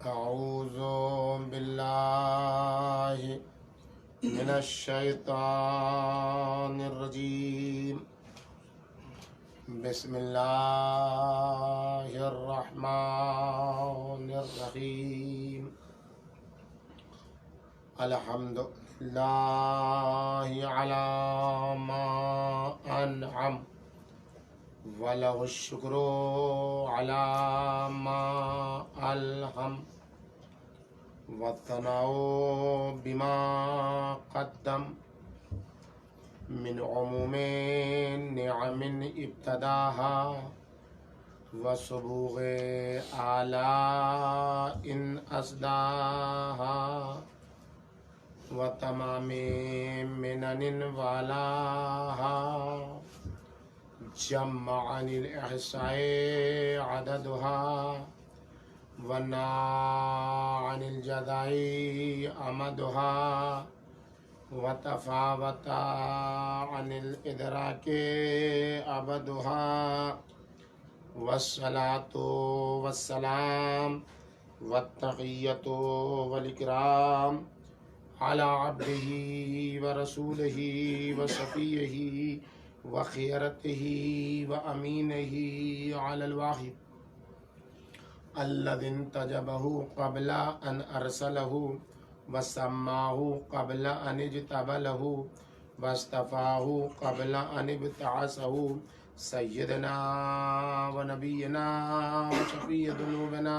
أعوذ بالله من الشيطان الرجيم. بسم الله الرحمن الرحيم. الحمد لله على ما أنعم وله الشكر على ما ألهم والثناء بما قدم من عموم نعم ابتداها وسبوغ آلاء أسداها وتمام منن والاها جمع عن الإحصاء عددها ونا عن الجدع أمدها وتفاوت عن الإدراك أبدها والصلاة والسلام والتقية والإكرام على عبده ورسوله وصفيه وخيرته وأمينه على الواحد الذي انتجبه قبل أن أرسله وسماه قبل أن اجتبله واصطفاه قبل أن ابتعثه سيدنا ونبينا وشفيع ذنوبنا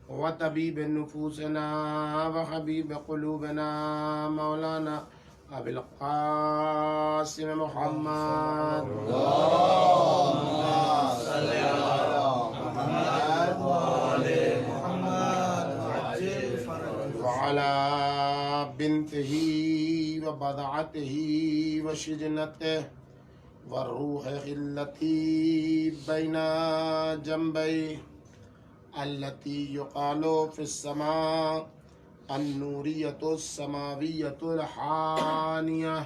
وطبيب نفوسنا وحبيب قلوبنا مولانا أبي القاسم محمد اللهم صل على محمد وآل محمد وعجل فرجه وعلى بنته وبضعته وشجنته والروح التي بين جنبيه التي يقال في السماء النورية السماوية الحانية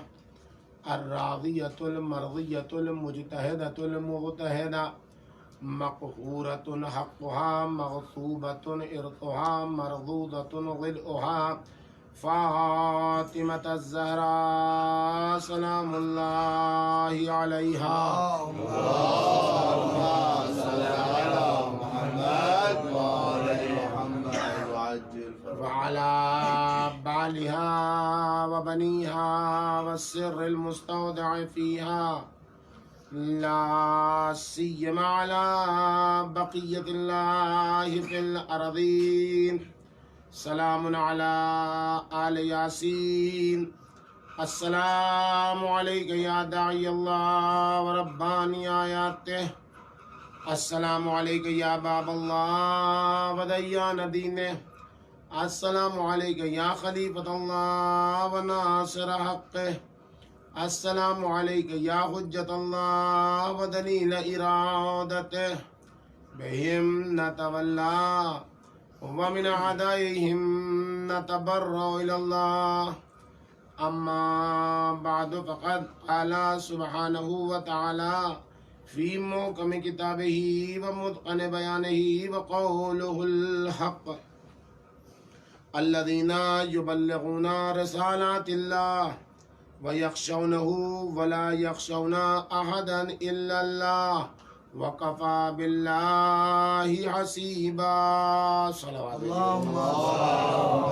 الراضية المرضية المجتهدة المغتهدة مقهورة حقها مغصوبة إرثها مردودة ظلؤها فاطمة الزهراء سلام الله عليها. اللهم صل على محمد وآل محمد وعجل فرجه وعلى بعلها وبنيها والسر المستودع فيها لا سيما على بقية الله في الأرضين. سلام على آل ياسين. السلام عليك يا داعي الله ورباني آياته. السلام عليك يا باب الله وديان دينه. السلام عليك يا خليفة الله وناصر حقه. السلام عليك يا حجة الله ودليل إرادته. بهم نتولى ومن أعدائهم نتبرأ إلى الله. أما بعد فقد قال سبحانه وتعالى في محكم كتابه ومتقن بيانه وقوله الحق الذين يبلغون رسالات الله ويخشونه ولا يخشون أحدا إلا الله وكفى بالله حسيبا. صلوات اللهم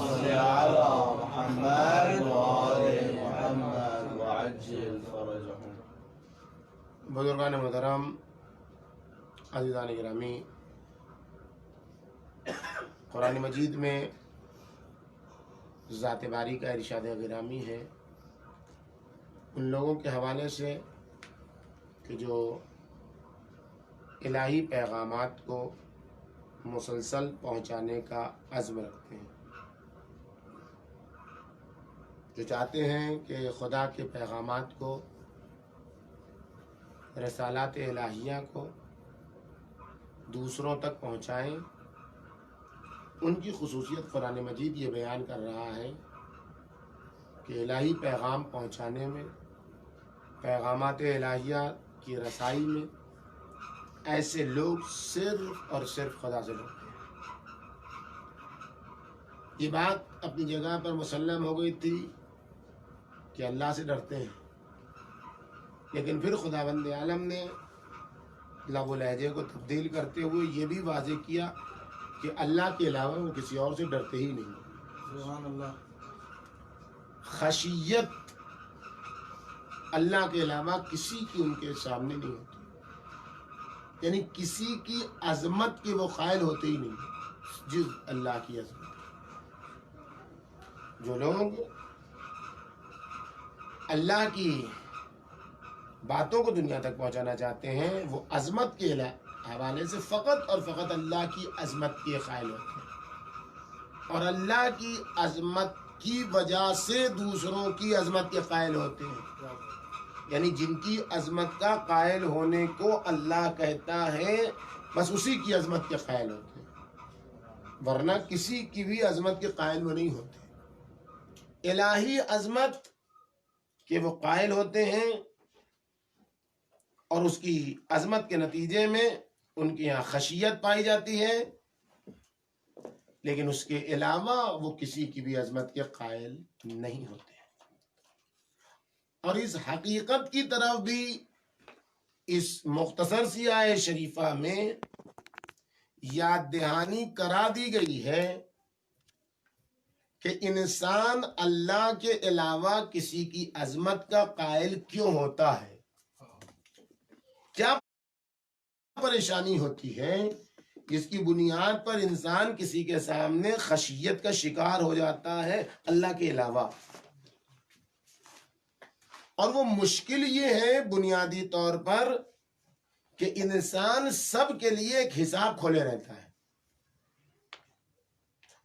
صل على محمد وآل محمد وعجل فرجهم. بزرگان محترم، عزیزان گرامی، قرآن مجید میں ذات باری کا ارشاد گرامی ہے ان لوگوں کے حوالے سے کہ جو الہی پیغامات کو مسلسل پہنچانے کا عزم رکھتے ہیں، جو چاہتے ہیں کہ خدا کے پیغامات کو، رسالات الہیہ کو دوسروں تک پہنچائیں. ان کی خصوصیت قرآن مجید یہ بیان کر رہا ہے کہ الہی پیغام پہنچانے میں، پیغامات الہیہ کی رسائی میں ایسے لوگ صرف اور صرف خدا سے ڈرتے ہیں. یہ بات اپنی جگہ پر مسلم ہو گئی تھی کہ اللہ سے ڈرتے ہیں، لیکن پھر خداوند عالم نے لب و لہجے کو تبدیل کرتے ہوئے یہ بھی واضح کیا کہ اللہ کے علاوہ وہ کسی اور سے ڈرتے ہی نہیں۔ سبحان اللہ۔ خشیت اللہ کے علاوہ کسی کی ان کے سامنے نہیں ہوتی، یعنی کسی کی عظمت کے وہ قائل ہوتے ہی نہیں جز اللہ کی عظمت۔ جو لوگ اللہ کی باتوں کو دنیا تک پہنچانا چاہتے ہیں وہ عظمت کے حوالے سے فقط اور فقط اللہ کی عظمت کے قائل ہوتے ہیں، اور اللہ کی عظمت کی وجہ سے دوسروں کی عظمت کے قائل ہوتے ہیں، یعنی جن کی عظمت کا قائل ہونے کو اللہ کہتا ہے بس اسی کی عظمت کے قائل ہوتے ہیں، ورنہ کسی کی بھی عظمت کے قائل وہ نہیں ہوتے۔ الہی عظمت کے وہ قائل ہوتے ہیں اور اس کی عظمت کے نتیجے میں ان کے یہاں خشیت پائی جاتی ہے، لیکن اس کے علاوہ وہ کسی کی بھی عظمت کے قائل نہیں ہوتے۔ اور اس حقیقت کی طرف بھی اس مختصر سی آیت شریفہ میں یاد دہانی کرا دی گئی ہے کہ انسان اللہ کے علاوہ کسی کی عظمت کا قائل کیوں ہوتا ہے، کیا پریشانی ہوتی ہے جس کی بنیاد پر انسان کسی کے سامنے خشیت کا شکار ہو جاتا ہے اللہ کے علاوہ۔ اور وہ مشکل یہ ہے بنیادی طور پر کہ انسان سب کے لیے ایک حساب کھولے رہتا ہے،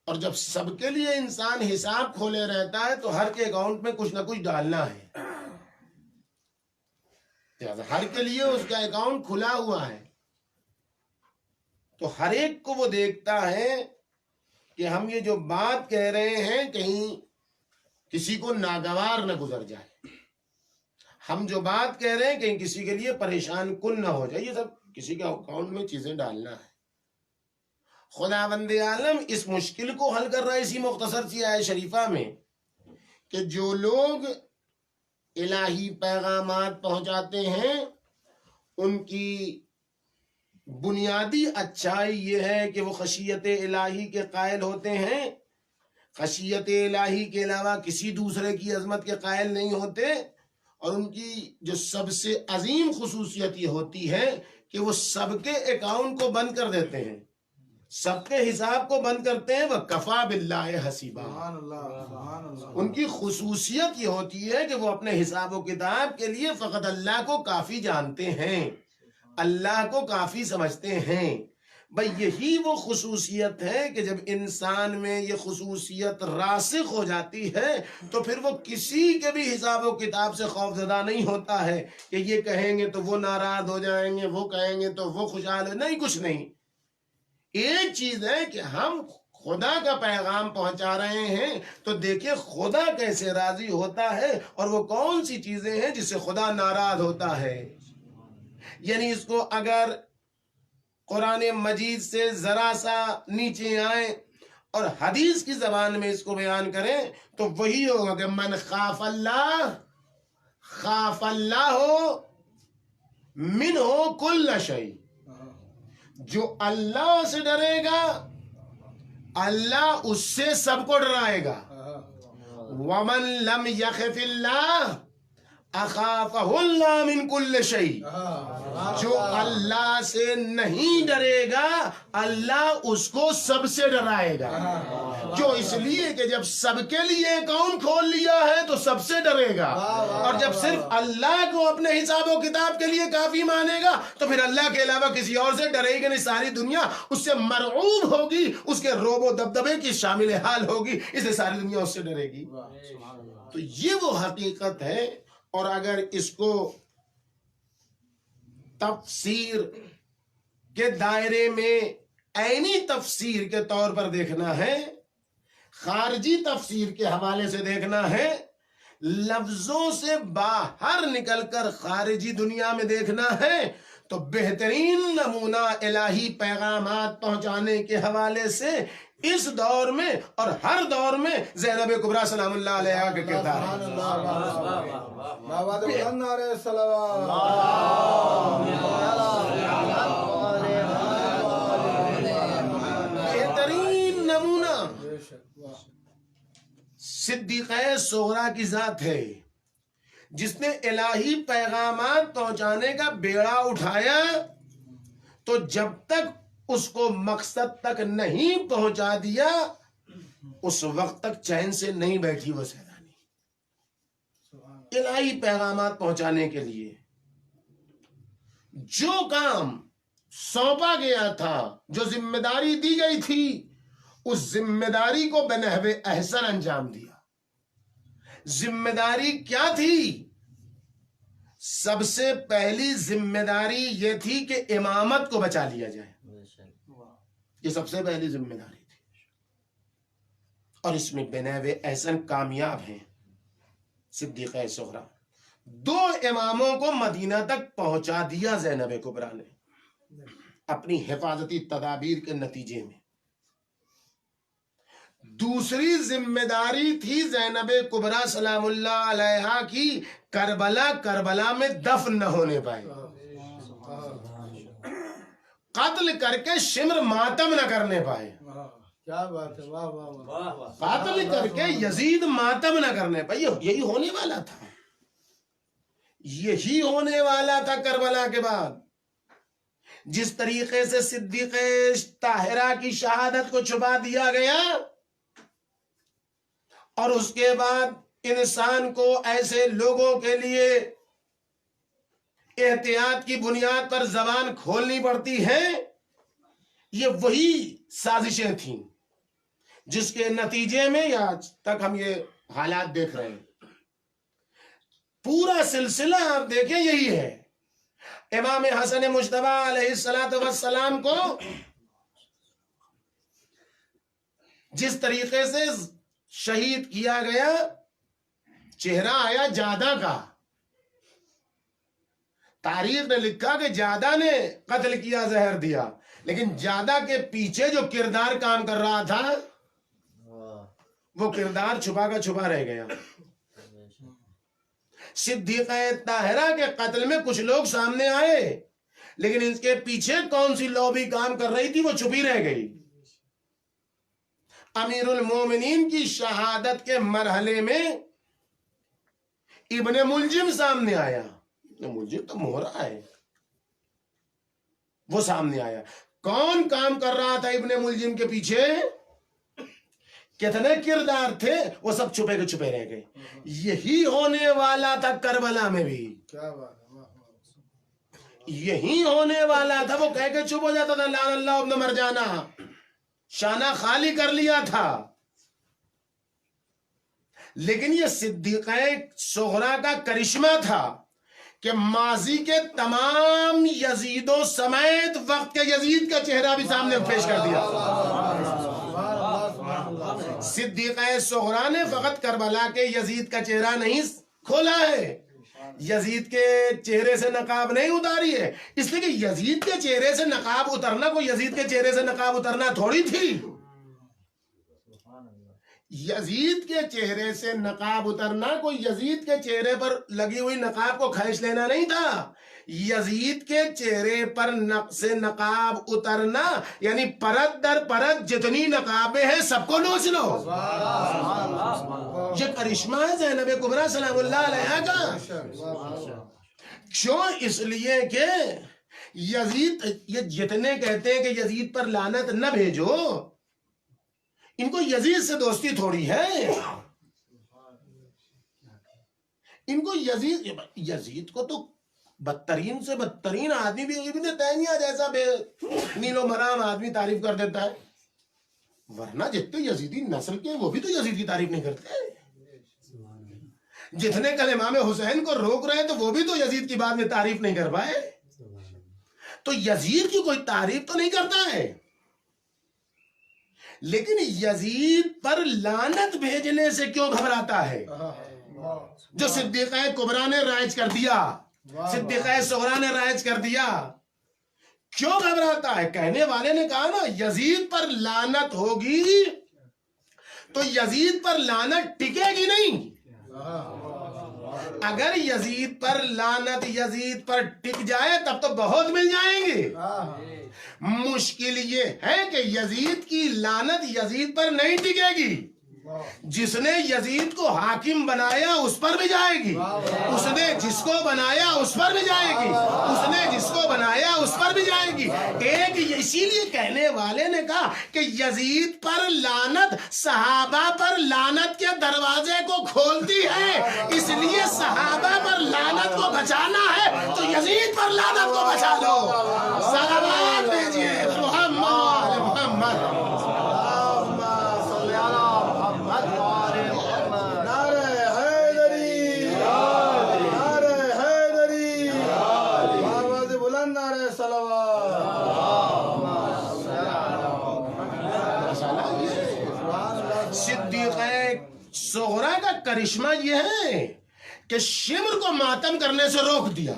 اور جب سب کے لیے انسان حساب کھولے رہتا ہے تو ہر کے اکاؤنٹ میں کچھ نہ کچھ ڈالنا ہے، ہر کے لیے اس کا اکاؤنٹ کھلا ہوا ہے، تو ہر ایک کو وہ دیکھتا ہے کہ ہم یہ جو بات کہہ رہے ہیں کہیں کسی کو ناگوار نہ گزر جائے، ہم جو بات کہہ رہے ہیں کہیں کسی کے لیے پریشان کن نہ ہو جائے، یہ سب کسی کے اکاؤنٹ میں چیزیں ڈالنا ہے۔ خداوند عالم اس مشکل کو حل کر رہا ہے اسی مختصر سی آیت شریفہ میں کہ جو لوگ الہی پیغامات پہنچاتے ہیں ان کی بنیادی اچھائی یہ ہے کہ وہ خشیت الہی کے قائل ہوتے ہیں، خشیت الہی کے علاوہ کسی دوسرے کی عظمت کے قائل نہیں ہوتے، اور ان کی جو سب سے عظیم خصوصیت یہ ہوتی ہے کہ وہ سب کے اکاؤنٹ کو بند کر دیتے ہیں، سب کے حساب کو بند کرتے ہیں، وَكَفَى بِاللَّهِ حَسِيبًا۔ سبحان اللہ، سبحان اللہ۔ ان کی خصوصیت یہ ہوتی ہے کہ وہ اپنے حساب و کتاب کے لیے فقط اللہ کو کافی جانتے ہیں، اللہ کو کافی سمجھتے ہیں۔ بھئی یہی وہ خصوصیت ہے کہ جب انسان میں یہ خصوصیت راسخ ہو جاتی ہے تو پھر وہ کسی کے بھی حساب و کتاب سے خوف زدہ نہیں ہوتا ہے کہ یہ کہیں گے تو وہ ناراض ہو جائیں گے، وہ کہیں گے تو وہ خوشحال ہو، نہیں، کچھ نہیں۔ ایک چیز ہے کہ ہم خدا کا پیغام پہنچا رہے ہیں تو دیکھیں خدا کیسے راضی ہوتا ہے اور وہ کون سی چیزیں ہیں جس سے خدا ناراض ہوتا ہے۔ یعنی اس کو اگر قرآن مجید سے ذرا سا نیچے آئیں اور حدیث کی زبان میں اس کو بیان کریں تو وہی ہوگا کہ من خاف اللہ خاف اللہ من ہو کل شیء، جو اللہ سے ڈرے گا اللہ اس سے سب کو ڈرائے گا۔ ومن لم یخف اللہ اخافہ اللہ من کل شیء، جو اللہ سے نہیں ڈرے گا اللہ اس کو سب سے ڈرائے گا۔ جو اس لیے کہ جب سب کے لیے اکاؤنٹ کھول لیا ہے تو سب سے ڈرے گا، اور جب صرف اللہ کو اپنے حساب و کتاب کے لیے کافی مانے گا تو پھر اللہ کے علاوہ کسی اور سے ڈرے گا نہیں، ساری دنیا اس سے مرعوب ہوگی، اس کے روب و دبدبے کی شامل حال ہوگی، اس لیے ساری دنیا اس سے ڈرے گی۔ تو یہ وہ حقیقت ہے، اور اگر اس کو تفسیر کے دائرے میں عینی تفسیر کے طور پر دیکھنا ہے، خارجی تفسیر کے حوالے سے دیکھنا ہے، لفظوں سے باہر نکل کر خارجی دنیا میں دیکھنا ہے، تو بہترین نمونہ الہی پیغامات پہنچانے کے حوالے سے اس دور میں اور ہر دور میں زینب کبریٰ سلام اللہ علیہا کا کردار ہے. بہترین نمونہ صدیقہ صغریٰ کی ذات ہے جس نے الہی پیغامات پہنچانے کا بیڑا اٹھایا تو جب تک اس کو مقصد تک نہیں پہنچا دیا اس وقت تک چین سے نہیں بیٹھی وہ سیلانی. الہی پیغامات پہنچانے کے لیے جو کام سونپا گیا تھا، جو ذمہ داری دی گئی تھی، اس ذمہ داری کو بنحو احسن انجام دیا. ذمہ داری کیا تھی؟ سب سے پہلی ذمہ داری یہ تھی کہ امامت کو بچا لیا جائے. یہ سب سے پہلی ذمہ داری تھی اور اس میں بنحو احسن کامیاب ہیں صدیقہ صغریٰ. 2 اماموں کو مدینہ تک پہنچا دیا زینب کبریٰ نے اپنی حفاظتی تدابیر کے نتیجے میں. دوسری ذمہ داری تھی زینب کبریٰ سلام اللہ علیہا کی کربلا میں دفن نہ ہونے پائے، قتل کر کے شمر ماتم نہ کرنے پائے. کیا بات ہے، واہ واہ واہ. قتل کر کے یزید ماتم نہ کرنے پائے. یہی ہونے والا تھا، یہی ہونے والا تھا کربلا کے بعد. جس طریقے سے صدیقہ طاہرہ کی شہادت کو چھپا دیا گیا اور اس کے بعد انسان کو ایسے لوگوں کے لیے احتیاط کی بنیاد پر زبان کھولنی پڑتی ہے، یہ وہی سازشیں تھیں جس کے نتیجے میں آج تک ہم یہ حالات دیکھ رہے ہیں. پورا سلسلہ آپ دیکھیں یہی ہے. امام حسن مجتبیٰ علیہ السلام کو جس طریقے سے شہید کیا گیا، چہرہ آیا جادہ کا. تاریخ نے لکھا کہ جادہ نے قتل کیا، زہر دیا، لیکن جادہ کے پیچھے جو کردار کام کر رہا تھا وہ کردار چھپا کا چھپا رہ گیا. صدیقہ طاہرہ کے قتل میں کچھ لوگ سامنے آئے، لیکن اس کے پیچھے کون سی لوبی کام کر رہی تھی وہ چھپی رہ گئی. امیر المومنین کی شہادت کے مرحلے میں ابن ملجم سامنے آیا. ابن ملجم تو مہرا ہے، وہ سامنے آیا. کون کام کر رہا تھا ابن ملجم کے پیچھے؟ کتنے کردار تھے، وہ سب چھپے کے چھپے رہ گئے. یہی ہونے والا تھا کربلا میں بھی، کیا بات ہے، واہ واہ. یہی ہونے والا تھا. وہ کہہ کے چپ ہو جاتا تھا لعن اللہ ابن مرجانہ، شانہ خالی کر لیا تھا. لیکن یہ صدیقہ صغریٰ کا کرشمہ تھا کہ ماضی کے تمام یزیدوں سمیت وقت کے یزید کا چہرہ بھی سامنے پیش کر دیا. صدیقہ صغریٰ نے فقط کربلا کے یزید کا چہرہ نہیں کھولا ہے، یزید کے چہرے سے نقاب نہیں اتاری ہے. اس لیے کہ یزید کے چہرے سے نقاب اترنا کوئی یزید کے چہرے سے نقاب اترنا تھوڑی تھی. یزید کے چہرے سے نقاب اترنا کوئی یزید کے چہرے پر لگی ہوئی نقاب کو کھینچ لینا نہیں تھا. یزید کے چہرے پر سے نقاب اترنا یعنی پرت در پرت جتنی نقابیں ہیں سب کو نوچ لو. یہ کرشمہ ہے زینب کبریٰ سلام اللہ علیہا کا. کیوں؟ اس لیے کہ یزید، یہ جتنے کہتے ہیں کہ یزید پر لعنت نہ بھیجو، ان کو یزید سے دوستی تھوڑی ہے. ان کو یزید کو تو بدترین سے بدترین آدمی بھی ابن تیمیہ جیسا بے نیل و مرام آدمی تعریف کر دیتا ہے، ورنہ جتنے یزیدی نسل کے وہ بھی تو یزید کی تعریف نہیں کرتے. جتنے کل امام حسین کو روک رہے ہیں تو وہ بھی تو یزید کی بات میں تعریف نہیں کر پائے. تو یزید کی کوئی تعریف تو نہیں کرتا ہے، لیکن یزید پر لعنت بھیجنے سے کیوں گھبراتا ہے؟ جو صدیقہ کبریٰ نے رائج کر دیا، صدیقہ صغریٰ نے رائج کر دیا. کیوں گھبراتا ہے؟ کہنے والے نے کہا نا یزید پر لعنت ہوگی تو یزید پر لعنت ٹکے گی نہیں. اگر یزید پر لعنت یزید پر ٹک جائے تب تو بہت مل جائیں گے. مشکل یہ ہے کہ یزید کی لعنت یزید پر نہیں ٹکے گی. جس نے یزید کو حاکم بنایا اس پر بھی جائے گی, اس نے جس کو بنایا اس پر بھی جائے گی, اس نے جس کو بنایا اس پر بھی جائے گی. ایک اسی لیے کہنے والے نے کہا کہ یزید پر لعنت صحابہ پر لعنت کے دروازے کو کھولتی ہے, اس لیے صحابہ پر لعنت کو بچانا ہے تو یزید پر لعنت کو بچا لو. صلوات بھیجیے محمد محمد. صدیقہ صغرا کا کرشمہ یہ ہے کہ شمر کو ماتم کرنے سے روک دیا,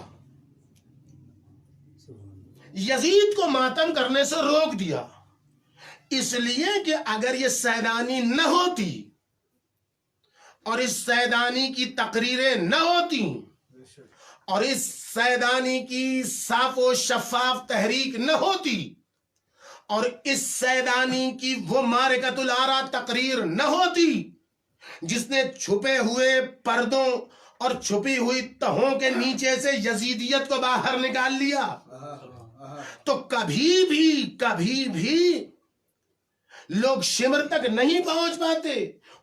یزید کو ماتم کرنے سے روک دیا, اس لیے کہ اگر یہ سیدانی نہ ہوتی اور اس سیدانی کی تقریریں نہ ہوتی اور اس سیدانی کی صاف و شفاف تحریک نہ ہوتی اور اس سیدانی کی وہ معرکۃ الآرا تقریر نہ ہوتی جس نے چھپے ہوئے پردوں اور چھپی ہوئی تہوں کے نیچے سے یزیدیت کو باہر نکال لیا, تو کبھی بھی لوگ شمر تک نہیں پہنچ پاتے,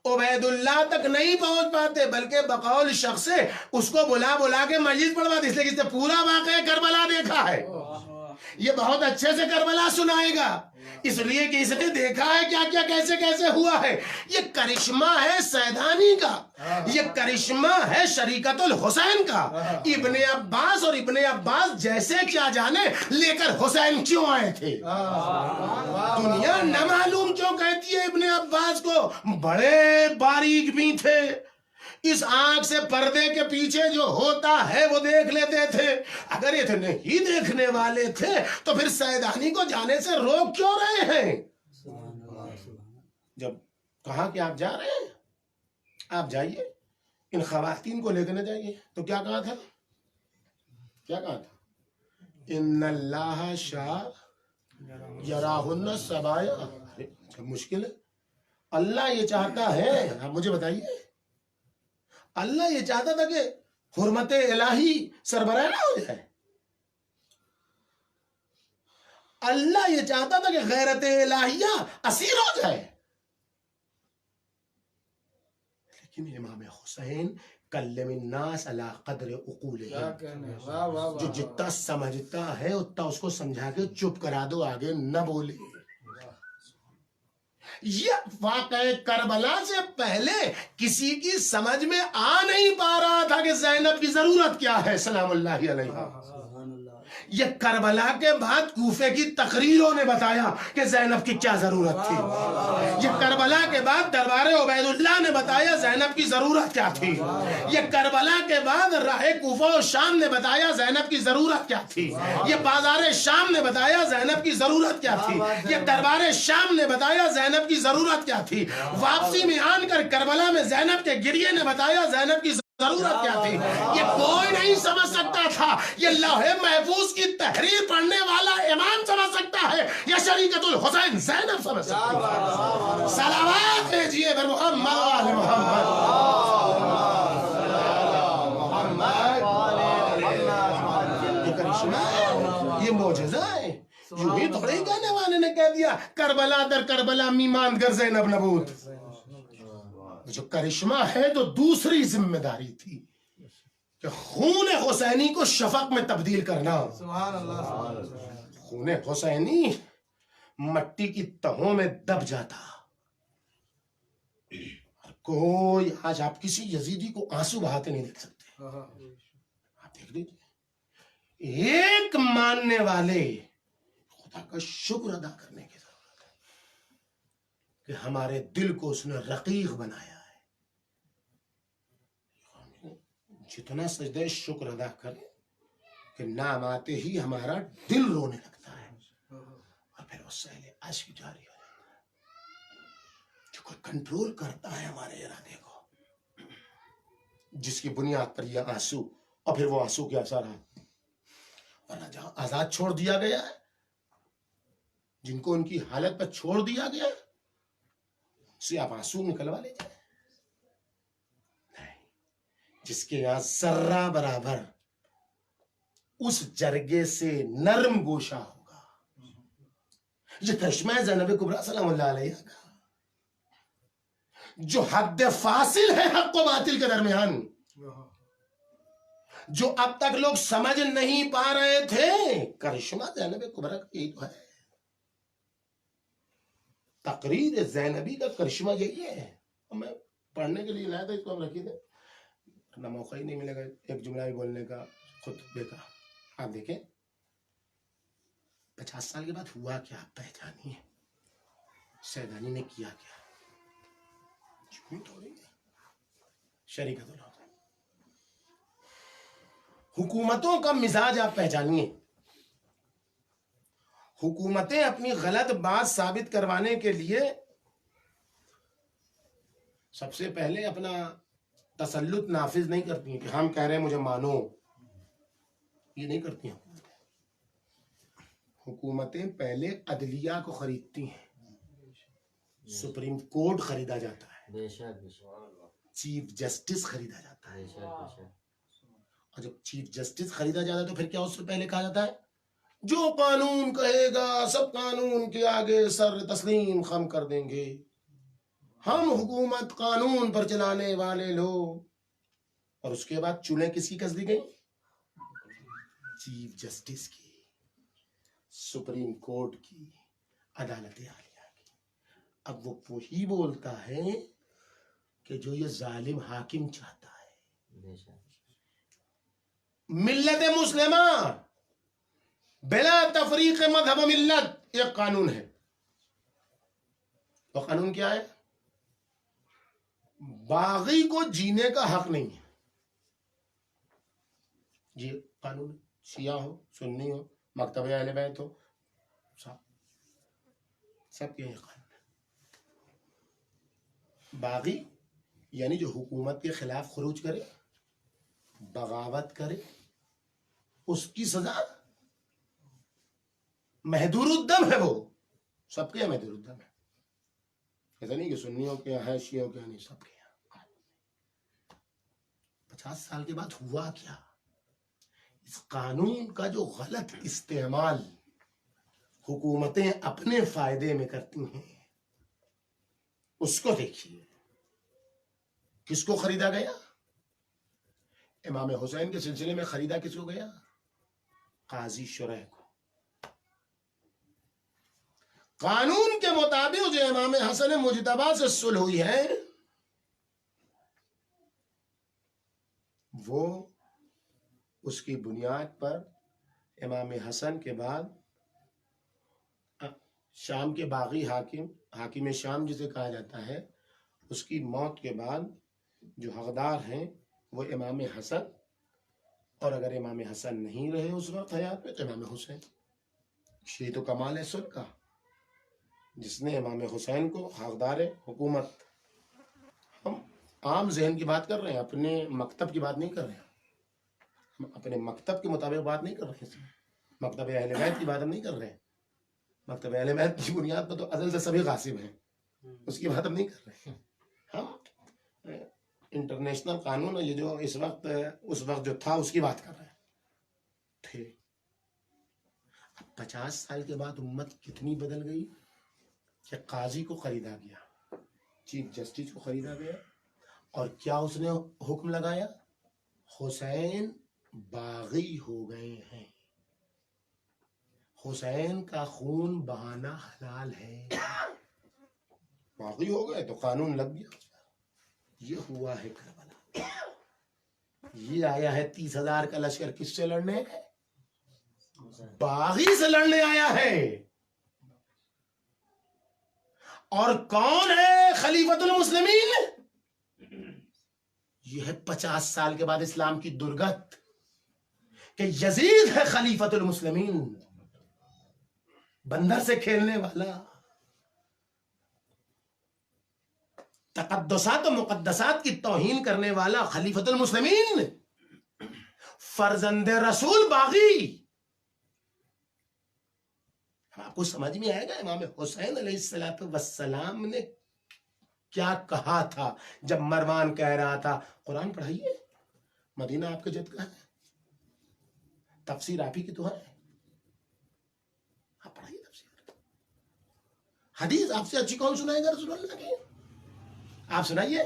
عبید اللہ تک نہیں پہنچ پاتے, بلکہ بقول شخص سے اس کو بلا کے مجلس پڑھواتے, اس لیے کہ اس نے پورا واقعہ کربلا دیکھا ہے, یہ بہت اچھے سے کربلا سنائے گا, اس لیے کہ اس نے دیکھا ہے کیا کیا کیسے کیسے ہوا ہے. یہ کرشمہ ہے سیدانی کا, یہ کرشمہ ہے شریکت الحسین کا. ابن عباس اور ابن عباس جیسے کیا جانے لے کر حسین کیوں آئے تھے, دنیا نہ معلوم کیوں کہتی ہے ابن عباس کو, بڑے باریک بھی تھے, اس آنکھ سے پردے کے پیچھے جو ہوتا ہے وہ دیکھ لیتے تھے. اگر یہ نہیں دیکھنے والے تھے تو پھر سیدانی کو جانے سے روک کیوں رہے ہیں؟ جب کہا کہ آپ جا رہے ہیں, آپ جائیے, ان خواتین کو لے کے نہ جائیے, تو کیا کہا تھا, ان اللہ شاء یراہن سبایا. مشکل ہے, اللہ یہ چاہتا ہے, آپ مجھے بتائیے, اللہ یہ چاہتا تھا کہ حرمت الہی سربراہ نہ ہو جائے, اللہ یہ چاہتا تھا کہ غیرت الہیہ اسیر ہو جائے, لیکن امام حسین کلم الناس علی قدر عقولہم, جو جتنا سمجھتا ہے اتنا اس کو سمجھا کے چپ کرا دو, آگے نہ بولے. یہ واقعہ کربلا سے پہلے کسی کی سمجھ میں آ نہیں پا رہا تھا کہ زینب کی ضرورت کیا ہے سلام اللہ علیہ. یہ کربلا کے بعد کوفے کی تقریروں نے بتایا کہ زینب کی کیا ضرورت تھی. یہ کربلا کے بعد دربار عبید اللہ نے بتایا زینب کی ضرورت کیا تھی. یہ کربلا کے بعد راہ کوفہ و شام نے بتایا زینب کی ضرورت کیا تھی. یہ بازار شام نے بتایا زینب کی ضرورت کیا تھی. یہ دربار شام نے بتایا زینب کی ضرورت کیا تھی. واپسی میں آن کر کربلا میں زینب کے گریے نے بتایا زینب کی ضرورت کیا تھی. یہ کوئی نہیں سمجھ سکتا تھا, یہ لوح محفوظ کی تحریر پڑھنے والا امام سمجھ سکتا ہے, یہ شریکت الحسین زینب سمجھ سکتا ہے. صلوات بھیجیے پھر محمد وآل محمد. یہ کرشمہ ہے, یہ معجزہ ہے. یوں ہی تھوڑے ہی کہنے والے نے کہہ دیا کربلا در کربلا میمان گر زینب نبوت. جو کرشمہ ہے تو دوسری ذمہ داری تھی کہ خون حسینی کو شفق میں تبدیل کرنا. خون حسینی مٹی کی تہوں میں دب جاتا. کوئی آج آپ کسی یزیدی کو آنسو بہاتے نہیں دیکھ سکتے. آپ دیکھ لیجیے, ایک ماننے والے خدا کا شکر ادا کرنے کی ضرورت ہے کہ ہمارے دل کو اس نے رقیق بنایا. جتنا سجدہ شکر ادا کریں کہ نام آتے ہی ہمارا دل رونے لگتا ہے. وہ سیل اشک جاری ہو جاتا ہے۔ جو کوئی کنٹرول کرتا ہے ہمارے ارادے کو، جس کی بنیاد پر یہ آنسو اور پھر وہ آنسو کے اثرات، ورنہ جہاں آزاد چھوڑ دیا گیا ہے، جن کو ان کی حالت پر چھوڑ دیا گیا ہے، سے آپ آنسو نکلوا لے جائیں؟ نہیں، جس کے یہاں ذرہ برابر اس جرگے سے نرم گوشہ ہوگا، یہ کرشمہ زینب کبریٰ سلام اللہ علیہ کا، جو حد فاصل ہے حق و باطل کے درمیان، جو اب تک لوگ سمجھ نہیں پا رہے تھے، کرشمہ زینب کبریٰ کا یہی تو ہے۔ تقریر زینبی کا کرشمہ یہی ہے۔ میں پڑھنے کے لیے لایا تھا، اس کو ہم رکھی تھے، نہ موقع ہی نہیں ملے گا ایک جملہ بھی بولنے کا خطبے کا۔ آپ دیکھیں 50 سال کے بعد ہوا کیا، پہچانیے سیدانی نے کیا کیا، جھوٹ ہو رہی ہے شریکت اللہ۔ حکومتوں کا مزاج آپ پہچانیے، حکومتیں اپنی غلط بات ثابت کروانے کے لیے سب سے پہلے اپنا تسلط نافذ نہیں کرتی ہیں کہ ہم کہہ رہے ہیں مجھے مانو، یہ نہیں کرتی ہیں۔ حکومتیں پہلے عدلیہ کو خریدتی ہیں، سپریم کورٹ خریدا جاتا ہے، چیف جسٹس خریدا جاتا ہے، اور جب چیف جسٹس خریدا جاتا ہے تو پھر کیا اس سے پہلے کہا جاتا ہے، جو قانون کہے گا سب قانون کے آگے سر تسلیم خم کر دیں گے، ہم حکومت قانون پر چلانے والے لوگ۔ اور اس کے بعد چولیں کس کی کس دی گئی؟ چیف جسٹس کی، سپریم کورٹ کی، عدالت عالیہ کی۔ اب وہ وہی بولتا ہے کہ جو یہ ظالم حاکم چاہتا ہے۔ ملت مسلمہ بلا تفریق مذہب و ملت ایک قانون ہے، وہ قانون کیا ہے؟ باغی کو جینے کا حق نہیں ہے۔ یہ قانون شیعہ ہو، سنی ہو، مکتب اہل بیت ہو، سب کے قانون ہے۔ باغی یعنی جو حکومت کے خلاف خروج کرے، بغاوت کرے، اس کی سزا محدور الدم ہے، وہ سب کے یہاں محدور الدم ہے۔ ایسا نہیں کہ سنیوں کے یہاں ہے، شیعوں کے یہاں نہیں، سب کے یہاں۔ 50 سال کے بعد ہوا کیا؟ اس قانون کا جو غلط استعمال حکومتیں اپنے فائدے میں کرتی ہیں، اس کو دیکھیے۔ کس کو خریدا گیا؟ امام حسین کے سلسلے میں خریدا کس کو گیا؟ قاضی شرح کو۔ قانون کے مطابق جو امام حسن مجتبی سے صلح ہوئی ہے، وہ اس کی بنیاد پر امام حسن کے بعد شام کے باغی حاکم شام جسے کہا جاتا ہے، اس کی موت کے بعد جو حقدار ہیں وہ امام حسن، اور اگر امام حسن نہیں رہے اس وقت حیات میں تو امام حسین۔ یہ تو کمال ہے سن کا، جس نے امام حسین کو حقدار حکومت۔ ہم عام ذہن کی بات کر رہے ہیں، اپنے مکتب کی بات نہیں کر رہے ہیں، ہم اپنے مکتب کے مطابق بات نہیں کر رہے ہیں، مکتب اہل بیت کی بات ہم نہیں کر رہے ہیں۔ مکتب اہل بیت کی بنیاد پر تو ازل سے سبھی غاصب ہیں، اس کی بات ہم نہیں کر رہے ہیں۔ ہم انٹرنیشنل قانون یہ جو اس وقت جو تھا اس کی بات کر رہے تھے۔ اب 50 سال کے بعد امت کتنی بدل گئی کہ قاضی کو خریدا گیا، چیف جسٹس کو خریدا گیا، اور کیا اس نے حکم لگایا؟ حسین باغی ہو گئے ہیں، حسین کا خون بہانا حلال ہے۔ باغی ہو گئے تو قانون لگ گیا۔ یہ ہوا ہے کربلا۔ یہ آیا ہے 30,000 کا لشکر کس سے لڑنے؟ باغی سے لڑنے آیا ہے۔ اور کون ہے خلیفۃ المسلمین؟ یہ ہے 50 سال کے بعد اسلام کی درگت کہ یزید ہے خلیفۃ المسلمین۔ بندر سے کھیلنے والا، تقدسات و مقدسات کی توہین کرنے والا خلیفۃ المسلمین، فرزند رسول باغی. آپ کو سمجھ میں آئے گا امام حسین علیہ السلام نے کیا کہا تھا جب مروان کہہ رہا تھا قرآن پڑھائیے، مدینہ آپ کے جد کا ہے، تفسیر آپ ہی کی تو ہے، آپ پڑھائیے تفسیر. حدیث آپ سے اچھی کون سنائے گا رسول اللہ کی؟ آپ سنائیے.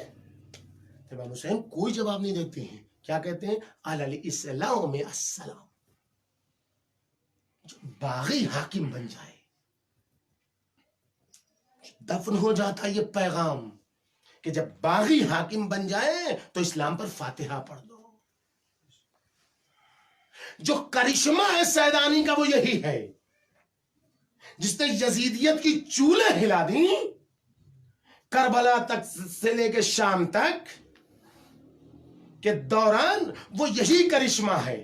امام حسین کوئی جواب نہیں دیتے ہیں. کیا کہتے ہیں؟ علی الاسلام میں السلام. جو باغی حاکم بن جائے، دفن ہو جاتا یہ پیغام کہ جب باغی حاکم بن جائے تو اسلام پر فاتحہ پڑھ دو. جو کرشمہ ہے سیدانی کا وہ یہی ہے، جس نے یزیدیت کی چولیں ہلا دی کربلا تک سے لے کے شام تک کے دوران. وہ یہی کرشمہ ہے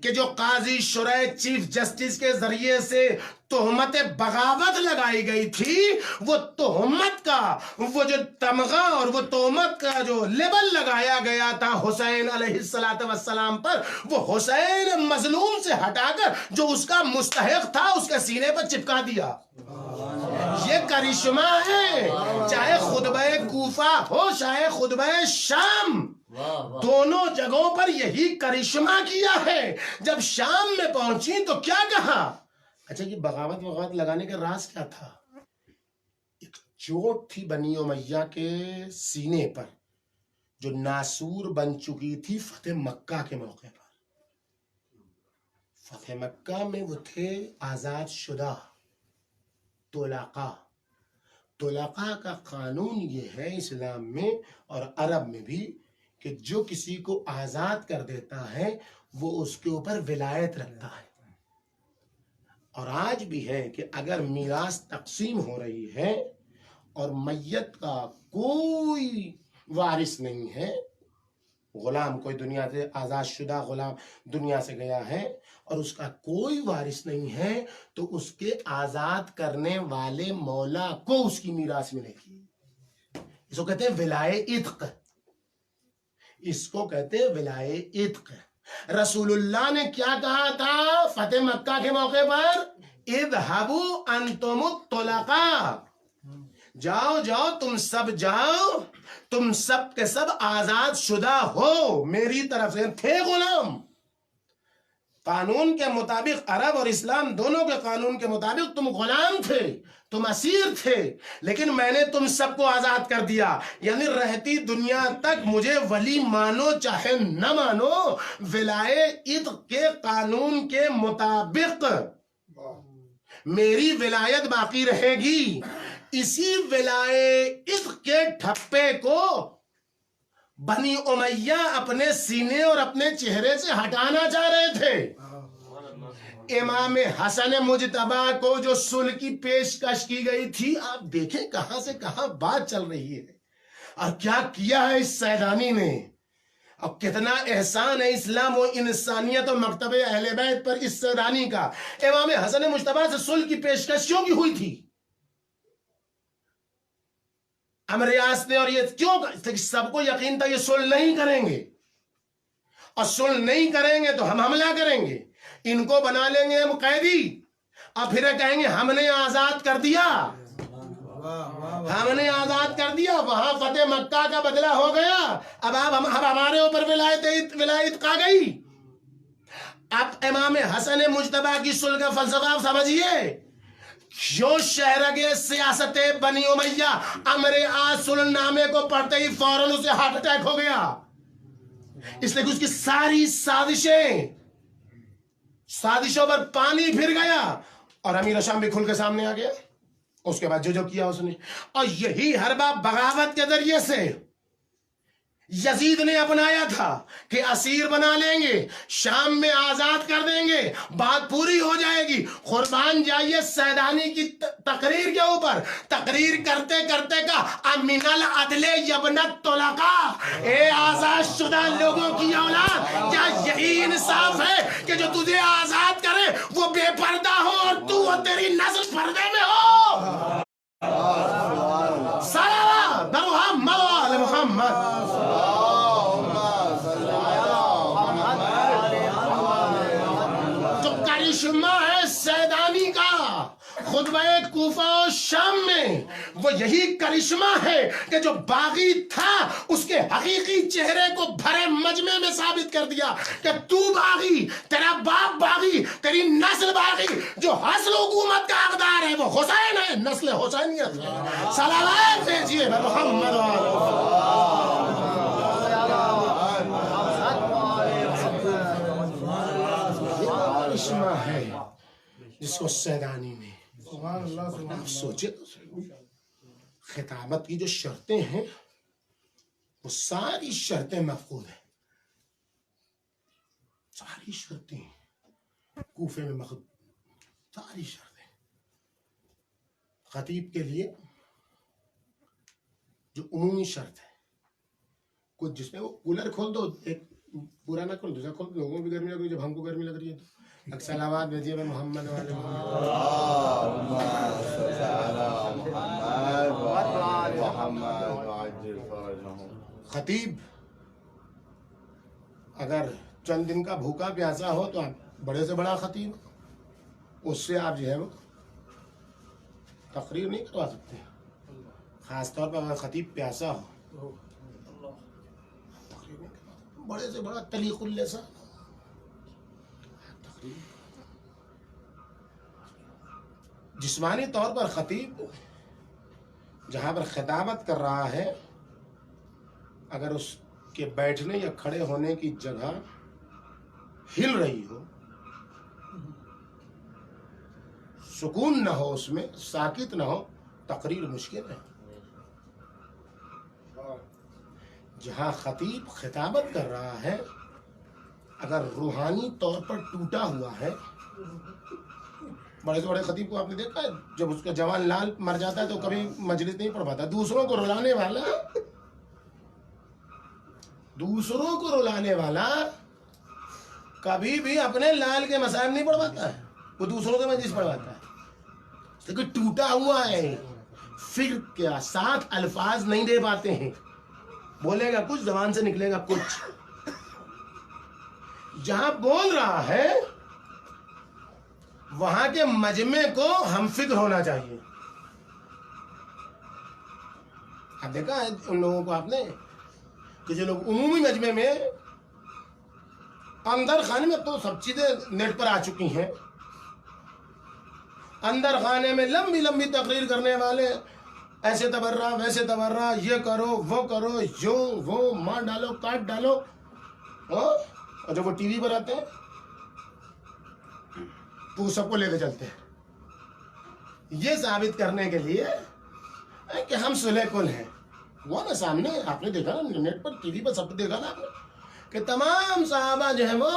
کہ جو قاضی شرح چیف جسٹس کے ذریعے سے تہمت بغاوت لگائی گئی تھی، وہ تہمت کا وہ جو تمغہ اور وہ تہمت کا جو لیبل لگایا گیا تھا حسین علیہ السلام پر، وہ حسین مظلوم سے ہٹا کر جو اس کا مستحق تھا اس کے سینے پر چپکا دیا. یہ کرشمہ ہے. چاہے خطبہ کوفہ ہو چاہے خطبہ شام، دونوں جگہوں پر یہی کرشمہ کیا ہے. جب شام میں پہنچی تو کیا کہا؟ اچھا یہ بغاوت لگانے کا راز کیا تھا؟ ایک چوٹ تھی بنی امیہ کے سینے پر جو ناسور بن چکی تھی فتح مکہ کے موقع پر. فتح مکہ میں وہ تھے آزاد شدہ طلقاء کا قانون یہ ہے اسلام میں اور عرب میں بھی کہ جو کسی کو آزاد کر دیتا ہے وہ اس کے اوپر ولایت رکھتا ہے. اور آج بھی ہے کہ اگر میراث تقسیم ہو رہی ہے اور میت کا کوئی وارث نہیں ہے، غلام کوئی دنیا سے آزاد شدہ غلام دنیا سے گیا ہے اور اس کا کوئی وارث نہیں ہے، تو اس کے آزاد کرنے والے مولا کو اس کی میراث ملے گی. اس کو کہتے ہیں ولائے عتق. اس کو کہتے ہیں ولائے عتق. رسول اللہ نے کیا کہا تھا فتح مکہ کے موقع پر؟ اذهبوا انتم الطلقاء، جاؤ جاؤ تم سب جاؤ، تم سب کے سب آزاد شدہ ہو میری طرف سے. تھے غلام، قانون کے مطابق عرب اور اسلام دونوں کے قانون کے مطابق تم غلام تھے، تم اسیر تھے، لیکن میں نے تم سب کو آزاد کر دیا. یعنی رہتی دنیا تک مجھے ولی مانو چاہے نہ مانو، ولائے عتق کے قانون کے مطابق میری ولایت باقی رہے گی. اسی ولائے عتق کے ٹھپے کو بنی امیہ اپنے سینے اور اپنے چہرے سے ہٹانا چاہ رہے تھے. امام حسن مجتبی کو جو صلح کی پیشکش کی گئی تھی، آپ دیکھیں کہاں سے کہاں بات چل رہی ہے اور کیا کیا ہے اس سیدانی نے، اور کتنا احسان ہے اسلام و انسانیت و مکتب اہل بیت پر اس سیدانی کا. امام حسن مجتبی سے صلح کی پیشکش کیوں کی ہوئی تھی؟ امر ریاست نے، اور یہ کیوں؟ سب کو یقین تھا یہ صلح نہیں کریں گے، اور صلح نہیں کریں گے تو ہم حملہ کریں گے، ان کو بنا لیں گے ہم قیدی، اور پھر کہیں گے ہم نے آزاد کر دیا، ہم نے آزاد کر دیا. وہاں فتح مکہ کا بدلہ ہو گیا، اب ہمارے اوپر ولایت آ گئی. اب امام حسن مجتبی کی صلح کا فلسفہ سمجھیے. جو شہرگ سیاست بنی امیہ امر صلح نامے کو پڑھتے ہی فوراً اسے ہارٹ اٹیک ہو گیا، اس لیے کہ اس کی ساری سازشوں پر پانی پھر گیا اور امیر شام بھی کھل کے سامنے آ گیا. اس کے بعد جو کیا اس نے، اور یہی حربہ بغاوت کے ذریعے سے یزید نے اپنایا تھا کہ اسیر بنا لیں گے، شام میں آزاد کر دیں گے، بات پوری ہو جائے گی۔ قربان جائیے سیدانی کی تقریر کے اوپر تقریر کرتے کرتے کا امن العدل یبنت طلقا، اے آزاد شدہ لوگوں کی اولاد، کیا یہی انصاف ہے کہ جو تجھے آزاد کرے وہ بے پردہ ہو اور تو اور تیری نسل پردے میں ہو؟ صلوات محمد وآل محمد۔ کرشمہ ہے سیدانی کا خطبہ کوفہ و شام میں، وہ یہی کرشمہ ہے کہ جو باغی تھا اس کے حقیقی چہرے کو بھرے مجمع میں ثابت کر دیا کہ تو باغی، تیرا باپ باغی، تیری نسل باغی، جو اصل حکومت کا حقدار ہے وہ حسین ہے، نسل حسینیت ہے۔ صلوات بھیجیے محمد کرشمہ ہے جس کو سیدانی میں آپ سوچے خطابت کی جو شرطیں ہیں وہ ساری شرطیں مفقود ہیں، ساری شرطیں کوفے میں مفقود، ساری شرطیں۔ خطیب کے لیے جو عمومی شرط ہے کچھ جس میں وہ کولر کھول دو، ایک پورا نہ کھول دوسرا کھول دو، لوگوں کو بھی گرمی لگ رہی ہے، جب ہم کو گرمی لگ رہی ہے تو صلوات بھیجیے محمد والے خطیب اگر چند دن کا بھوکا پیاسا ہو تو آپ بڑے سے بڑا خطیب، اس سے آپ جو ہے وہ تقریر نہیں کروا سکتے، خاص طور پر اگر خطیب پیاسا ہو، بڑے سے بڑا طلیق اللسان جسمانی طور پر خطیب جہاں پر خطابت کر رہا ہے اگر اس کے بیٹھنے یا کھڑے ہونے کی جگہ ہل رہی ہو، سکون نہ ہو، اس میں ساکت نہ ہو، تقریر مشکل ہے۔ جہاں خطیب خطابت کر رہا ہے اگر روحانی طور پر ٹوٹا ہوا ہے، بڑے سے بڑے خطیب کو آپ نے دیکھا ہے جب اس کا جوان لال مر جاتا ہے تو کبھی مجلس نہیں پڑھ پاتا، دوسروں کو رلانے والا کبھی بھی اپنے لال کے مسائل نہیں پڑھ پاتا ہے، وہ دوسروں کے مجلس پڑھواتا ہے، لیکن ٹوٹا ہوا ہے، فکر کے ساتھ الفاظ نہیں دے پاتے ہیں، بولے گا کچھ زبان سے نکلے گا کچھ۔ جہاں بول رہا ہے وہاں کے مجمع کو ہم فکر ہونا چاہیے۔ آپ دیکھا ہے ان لوگوں کو آپ نے کہ جو لوگ عمومی مجمع میں اندر خانے میں تو سب چیزیں نیٹ پر آ چکی ہیں، اندر خانے میں لمبی لمبی تقریر کرنے والے ایسے تبرہ ویسے تبرہ، یہ کرو وہ کرو، جو وہ ماں ڈالو کاٹ ڈالو، اور جب وہ ٹی وی پر آتے ہیں تو سب کو لے کے چلتے ہیں، یہ ثابت کرنے کے لیے کہ ہم صلح کل ہیں۔ وہ نا سامنے آپ نے دیکھا نا نیٹ پر ٹی وی پر سب دیکھا نا آپ نے کہ تمام صحابہ جو ہیں وہ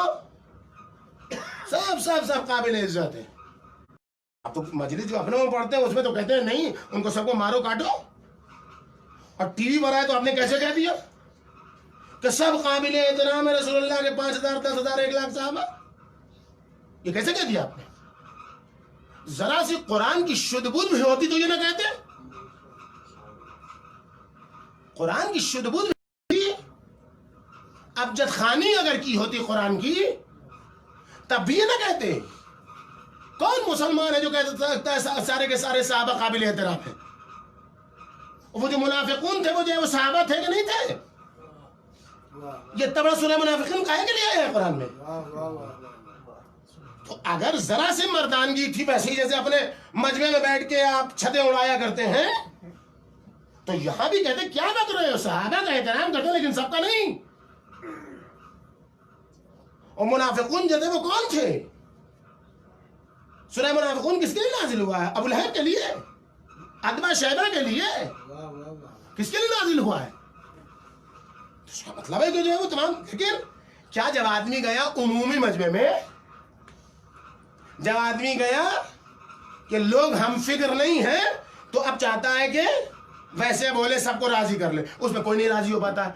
سب قابل عزت ہیں۔ اب تو مجلس جو اپنے میں پڑھتے ہیں اس میں تو کہتے ہیں نہیں ان کو سب کو مارو کاٹو، اور ٹی وی پر آئے تو آپ نے کیسے کہہ دیا کہ سب قابل احترام ہے رسول اللہ کے 5000 10,000 1 لاکھ صحابہ، یہ کیسے کہہ دیا آپ نے؟ ذرا سی قرآن کی شدھ بدھ بھی ہوتی تو یہ نہ کہتے، قرآن کی شدھ بدھ بھی ابجد خانی اگر کی ہوتی قرآن کی تب بھی یہ نہ کہتے۔ کون مسلمان ہے جو کہتا ہے سارے کے سارے صحابہ قابل احترام ہیں؟ وہ جو منافقون تھے وہ جو صحابہ تھے کہ نہیں تھے؟ یہ تبڑا سورہ منافقین کہے کے لیے ہے قرآن میں؟ تو اگر ذرا سے مردانگی تھی ویسے ہی جیسے اپنے مجمع میں بیٹھ کے آپ چھتیں اڑایا کرتے ہیں تو یہاں بھی کہتے کیا بک رہے ہو، صحابہ کا احترام کرتے لیکن سب کا نہیں۔ اور منافقون جو تھے وہ کون تھے؟ سورہ منافقون کس کے لیے نازل ہوا ہے؟ ابو لہب کے لیے، عتبہ شیبہ کے لیے، کس کے لیے نازل ہوا ہے؟ اس کا مطلب ہے کہ جو ہے وہ تمام. لیکن کیا جب آدمی گیا عمومی مجمع میں، جب آدمی گیا کہ لوگ ہم فکر نہیں ہیں، تو اب چاہتا ہے کہ ویسے بولے سب کو راضی کر لے، اس میں کوئی نہیں راضی ہو پاتا.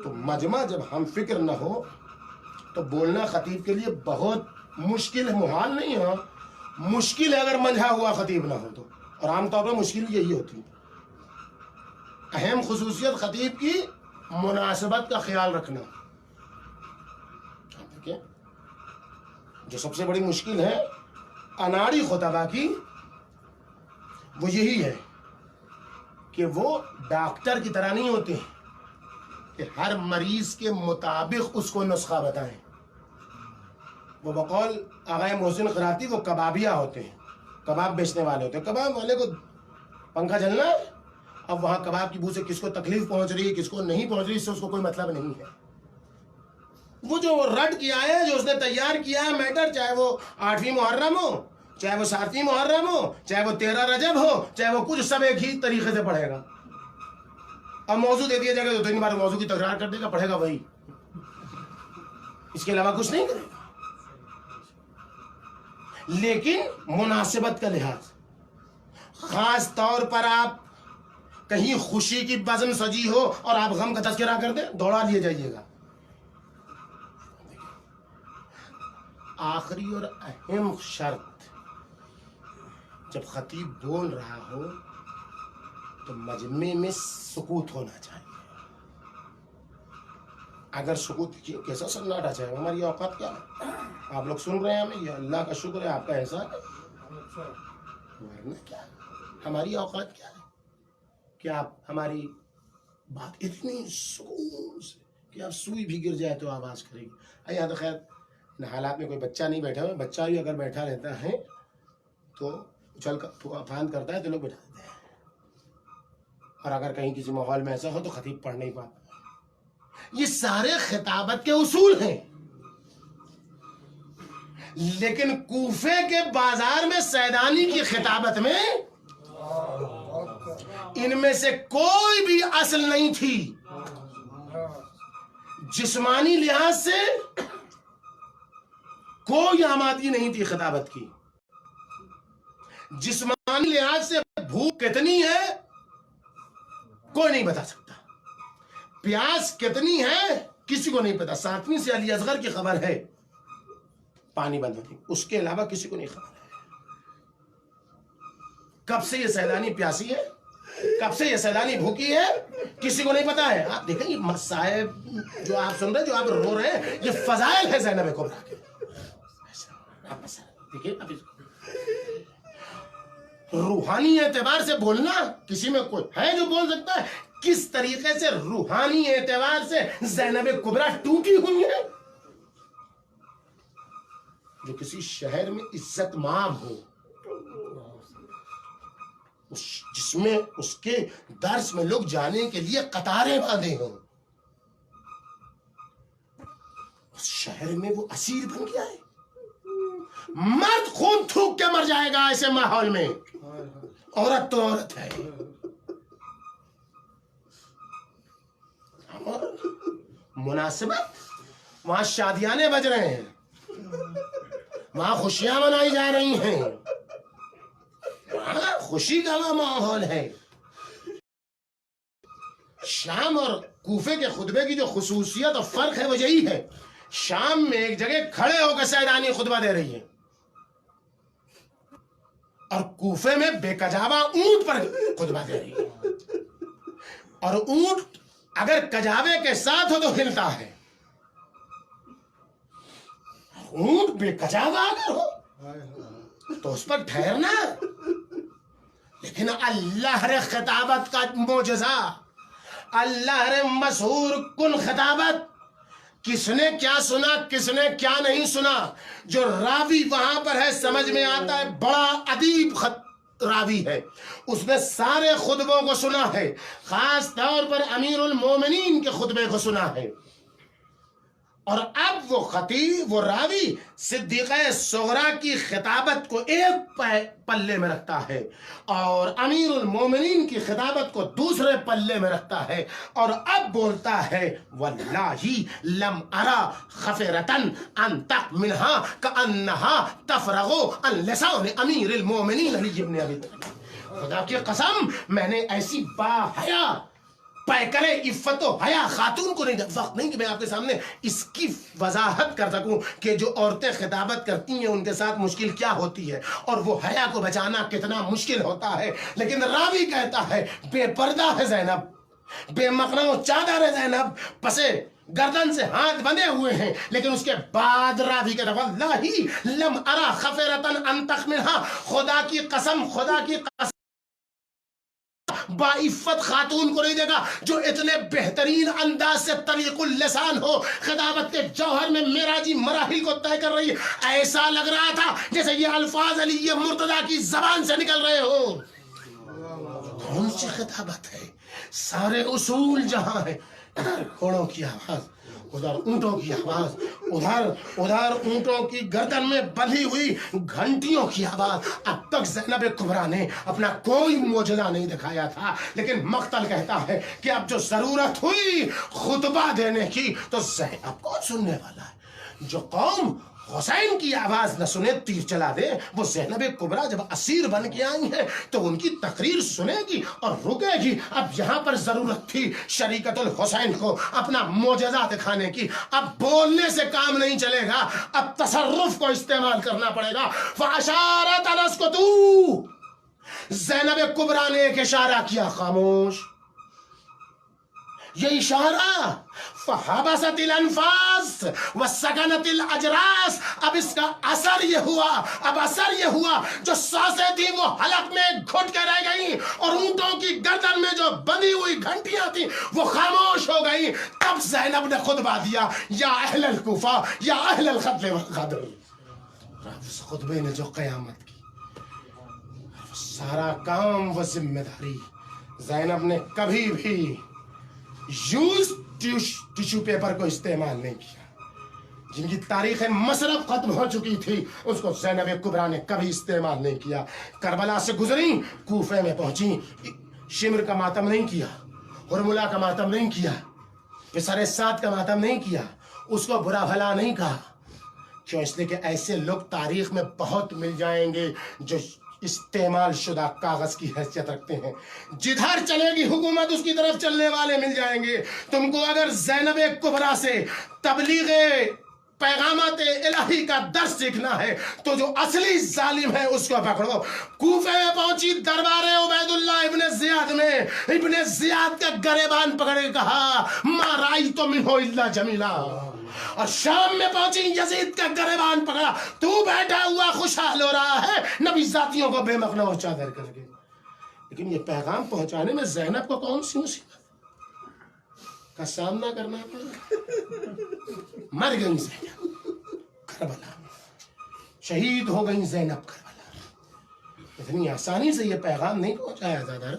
تو مجمع جب ہم فکر نہ ہو تو بولنا خطیب کے لیے بہت مشکل ہے، محال نہیں ہے، مشکل ہے اگر منجھا ہوا خطیب نہ ہو تو. اور عام طور پر مشکل یہی ہوتی ہے. اہم خصوصیت خطیب کی مناسبت کا خیال رکھنا. دیکھیں جو سب سے بڑی مشکل ہے اناڑی خطبہ کی، وہ یہی ہے کہ وہ ڈاکٹر کی طرح نہیں ہوتے کہ ہر مریض کے مطابق اس کو نسخہ بتائیں. وہ بقول آغا محسن خراتی وہ کبابیہ ہوتے ہیں، کباب بیچنے والے ہوتے ہیں. کباب والے کو پنکھا جلنا ہے، اب وہاں کباب کی بو سے کس کو تکلیف پہنچ رہی ہے کس کو نہیں پہنچ رہی، اس سے اس کو کوئی مطلب نہیں ہے. وہ جو رٹ کیا ہے، جو اس نے تیار کیا ہے میٹر، چاہے وہ 8ویں محرم ہو، چاہے وہ 7ویں محرم ہو، چاہے وہ 13 رجب ہو، چاہے وہ کچھ، سب ایک ہی طریقے سے پڑھے گا. اب موضوع دے دیا جائے گا تو 3 بار موضوع کی تکرار کر دے گا، پڑھے گا وہی، اس کے علاوہ کچھ نہیں کرے گا. لیکن مناسبت کا لحاظ، خاص طور پر آپ کہیں خوشی کی بزم سجی ہو اور آپ غم کا تذکرہ کر دیں، دوڑا لیے جائیے گا. آخری اور اہم شرط، جب خطیب بول رہا ہو تو مجمع میں سکوت ہونا چاہیے. اگر سکوت، کیسا سناٹا چاہیے، ہماری اوقات کیا ہے، آپ لوگ سن رہے ہیں ہمیں، یہ اللہ کا شکر ہے، آپ کا احسان ہے. ورنہ کیا ہماری اوقات کیا ہے کہ آپ ہماری بات اتنی سکون سے کہ آپ سوئی بھی گر جائے تو آواز کرے گی. یہاں تو خیر ان حالات میں کوئی بچہ نہیں بیٹھا ہوا، بچہ بھی اگر بیٹھا رہتا ہے تو اچھل افان کرتا ہے تو لوگ بیٹھا دیتے ہیں. اور اگر کہیں کسی ماحول میں ایسا ہو تو خطیب پڑھ نہیں پاتا. یہ سارے خطابت کے اصول ہیں. لیکن کوفے کے بازار میں سیدانی کی خطابت میں ان میں سے کوئی بھی اصل نہیں تھی. جسمانی لحاظ سے کوئی آمادگی نہیں تھی خطابت کی. جسمانی لحاظ سے بھوک کتنی ہے کوئی نہیں بتا سکتا، پیاس کتنی ہے کسی کو نہیں پتا. 7ویں سے علی اصغر کی خبر ہے پانی بند ہوتی، اس کے علاوہ کسی کو نہیں خبر ہے. کب سے یہ سیلانی پیاسی ہے، کب سے یہ سیلانی بھوکی ہے، کسی کو نہیں پتا ہے. آپ دیکھیں یہ مصائب جو آپ سن رہے ہیں، جو آپ رو رہے ہیں، یہ فضائل ہے زینب کبریٰ کے. دیکھیں اب روحانی اعتبار سے بولنا کسی میں کوئی ہے جو بول سکتا ہے کس طریقے سے روحانی اعتبار سے زینب کبریٰ ٹوٹی ہوئی ہے. جو کسی شہر میں عزت مآب ہو، جس میں اس کے درس میں لوگ جانے کے لیے قطاریں باندھے ہوں، اس شہر میں وہ اسیر بن گیا ہے. مرد خون تھوک کے مر جائے گا ایسے ماحول میں، عورت تو عورت ہے. اور مناسبت، وہاں شادیانے بج رہے ہیں، وہاں خوشیاں منائی جا رہی ہیں، وہاں خوشی کا ماحول ہے. شام اور کوفے کے خطبے کی جو خصوصیت اور فرق ہے وہ یہی ہے. شام میں ایک جگہ کھڑے ہو کے سیدانی خطبہ دے رہی ہے، اور کوفے میں بے کجاوا اونٹ پر خطبہ دے رہی ہے. اور اونٹ اگر کجاوے کے ساتھ ہو تو ہلتا ہے، اونٹ بے کجاوا اگر ہو تو اس پر ٹھہرنا. لیکن اللہ رے خطابت کا معجزہ، اللہ رے مشہور کن خطابت، کس نے کیا سنا کس نے کیا نہیں سنا، جو راوی وہاں پر ہے سمجھ میں آتا ہے بڑا ادیب راوی ہے، اس نے سارے خطبوں کو سنا ہے، خاص طور پر امیر المومنین کے خطبے کو سنا ہے. اور اب وہ خطیب وہ راوی صدیقہ صغرا کی خطابت کو ایک پلے میں رکھتا ہے اور امیر المومنین کی خطابت کو دوسرے پلے میں رکھتا ہے، اور اب بولتا ہے واللہ لم ارا خفرتن انطق منها کانها تفرغ عن لسان امیر المومنین علی بن ابی طالب. خدا کی قسم میں نے ایسی با حیا پیکرے عفت و حیا خاتون کو نہیں، وقت نہیں کہ میں آپ کے سامنے اس کی وضاحت کر سکوں کہ جو عورتیں خطابت کرتی ہیں ان کے ساتھ مشکل کیا ہوتی ہے اور وہ حیا کو بچانا کتنا مشکل ہوتا ہے. لیکن راوی کہتا ہے بے پردہ ہے زینب، بے مقنع و چادر ہے زینب، پسے گردن سے ہاتھ بندھے ہوئے ہیں، لیکن اس کے بعد راوی کہتا ہے واللہ لم ارا خفرتن انطق منها، خدا کی قسم، خدا کی قسم باعفت خاتون کو نہیں دے گا جو اتنے بہترین انداز سے طریق اللسان ہو، خطابت کے جوہر میں معراجی مراحل کو طے کر رہی ہے. ایسا لگ رہا تھا جیسے یہ الفاظ علی مرتضیٰ کی زبان سے نکل رہے ہو. کون سی خطابت ہے؟ سارے اصول جہاں ہیں، ادھر گھوڑوں کی آواز، ادھر اونٹوں کی آواز، ادھر اونٹوں کی گردن میں بندھی ہوئی گھنٹیوں کی آواز. اب تک زینب کبریٰ نے اپنا کوئی معجزہ نہیں دکھایا تھا، لیکن مقتل کہتا ہے کہ اب جو ضرورت ہوئی خطبہ دینے کی تو زینب کون سننے والا ہے؟ جو قوم حسین کی آواز نہ سنے تیر چلا دے، وہ زینب کبریٰ جب اسیر بن کے آئی ہیں تو ان کی تقریر سنے گی اور رکے گی. اب یہاں پر ضرورت تھی شریکت الحسین کو اپنا معجزہ دکھانے کی. اب بولنے سے کام نہیں چلے گا، اب تصرف کو استعمال کرنا پڑے گا. فاشارت ان اسکتوا، زینب کبریٰ نے ایک اشارہ کیا، خاموش. یہ اشارہ فحبست الانفاس وسکنت الاجراس، اب اس کا اثر یہ ہوا، اب اثر یہ ہوا جو سانسیں تھیں وہ حلق میں گھٹ کے رہ گئیں اور اونٹوں کی گردن میں جو بندھی ہوئی گھنٹیاں تھیں وہ خاموش ہو گئیں. تب زینب نے خطبہ دیا، یا اہل الکوفہ یا اہل القتل والغدر. اس خطبے نے جو قیامت کی، سارا کام و ذمہ داری زینب نے کبھی بھی یوز ٹیشو پیپر کو استعمال نہیں کیا. جن کی تاریخ مصرف ختم ہو چکی تھی اس کو زینب کبریٰ نے کبھی استعمال نہیں کیا. کربلا سے گزری، کوفے میں پہنچی، شمر کا ماتم نہیں کیا، ہرملہ کا ماتم نہیں کیا، پسر سعد کا ماتم نہیں کیا، اس کو برا بھلا نہیں کہا. کیوں؟ اس لیے کہ ایسے لوگ تاریخ میں بہت مل جائیں گے جو استعمال شدہ کاغذ کی حیثیت رکھتے ہیں. جدھر چلے گی حکومت اس کی طرف چلنے والے مل جائیں گے. تم کو اگر زینب کبریٰ سے تبلیغ پیغامات الہی کا درس سیکھنا ہے تو جو اصلی ظالم ہے اس کو پکڑو. کوفے میں پہنچی، دربار عبید اللہ ابن زیاد میں ابن زیاد کا گریبان پکڑ کے کہا ما رأیت منہ الا جمیلا. اور شام میں پہنچی، یزید کا گریبان پکڑا، تو بیٹھا ہوا خوشحال ہو رہا ہے نبی ذاتیوں کو بے مقنع و چادر کر کے. لیکن یہ پیغام پہنچانے میں زینب کو کون سی مصیبت کا سامنا کرنا پڑا؟ مر گئی زینب کربلا میں، شہید ہو گئی زینب کربلا میں. اتنی آسانی سے یہ پیغام نہیں پہنچایا جاتا.